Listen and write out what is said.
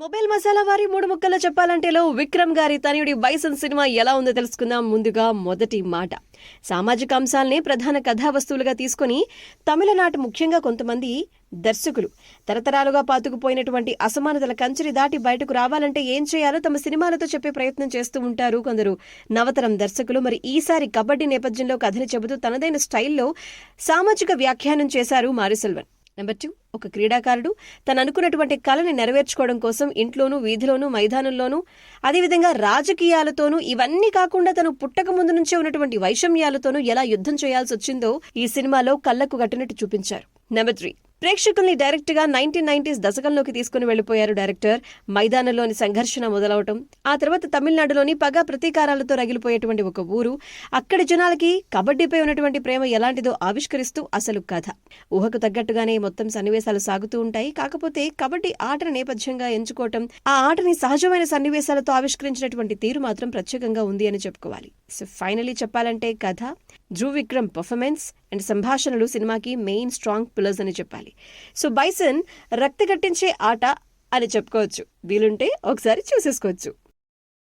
Mobile masala వారి మూడు ముక్కల్లో చెప్పాలంటేలో విక్రమ్ గారి తనయుడి బైసన్ సినిమా ఎలా ఉందో తెలుసుకుందాం. ముందుగా మొదటి మాట, సామాజిక అంశాలనే ప్రధాన కథావస్తువులుగా తీసుకుని తమిళనాట ముఖ్యంగా కొంతమంది దర్శకులు తరతరాలుగా పాతుకుపోయినటువంటి అసమానతల కంచెని దాటి బయటకు రావాలంటే ఏం చేయాలో తమ సినిమాలతో చెప్పే ప్రయత్నం చేస్తూ ఉంటారు కొందరు నవతరం దర్శకులు. మరి ఈసారి కబడ్డీ నేపథ్యంలో కథని చెబుతూ తనదైన స్టైల్లో సామాజిక వ్యాఖ్యానం చేశారు మారిసెల్వన్. నెంబర్ 2, ఒక క్రీడాకారుడు తను అనుకున్నటువంటి కళని నెరవేర్చుకోవడం కోసం ఇంట్లోనూ, వీధిలోనూ, మైదానంలోనూ, అదేవిధంగా రాజకీయాలతోనూ, ఇవన్నీ కాకుండా తను పుట్టక ముందు నుంచే ఉన్నటువంటి వైషమ్యాలతోనూ ఎలా యుద్ధం చేయాల్సి వచ్చిందో ఈ సినిమాలో కళ్లకు కట్టినట్టు చూపించారు. నెంబర్ 3, ప్రేక్షకుల్ని డైరెక్ట్ గా 1990s దశకంలోకి తీసుకుని వెళ్లిపోయారు డైరెక్టర్. మైదానంలోని సంఘర్షణ మొదలవటం, ఆ తర్వాత తమిళనాడులోని పగ ప్రతీకారాలతో రగిలిపోయేటువంటి ఒక ఊరు, అక్కడి జనాలకి కబడ్డీపై ఉన్నటువంటి ప్రేమ ఎలాంటిదో ఆవిష్కరిస్తూ అసలు కథ. ఊహకు తగ్గట్టుగానే మొత్తం సన్నివేశాలు సాగుతూ ఉంటాయి. కాకపోతే కబడ్డీ ఆటను నేపథ్యంగా ఎంచుకోవటం, ఆ ఆటని సహజమైన సన్నివేశాలతో ఆవిష్కరించినటువంటి తీరు మాత్రం ప్రత్యేకంగా ఉంది అని చెప్పుకోవాలి. సో ఫైనలీ చెప్పాలంటే కథ, ధ్రువ్ విక్రమ్ పర్ఫార్మెన్స్ అండ్ సంభాషణలు సినిమాకి మెయిన్ స్ట్రాంగ్ పిల్లర్స్ అని చెప్పాలి. సో బైసన్ రక్తి కట్టించే ఆట అని చెప్పుకోవచ్చు. వీలుంటే ఒకసారి చూసేసుకోవచ్చు.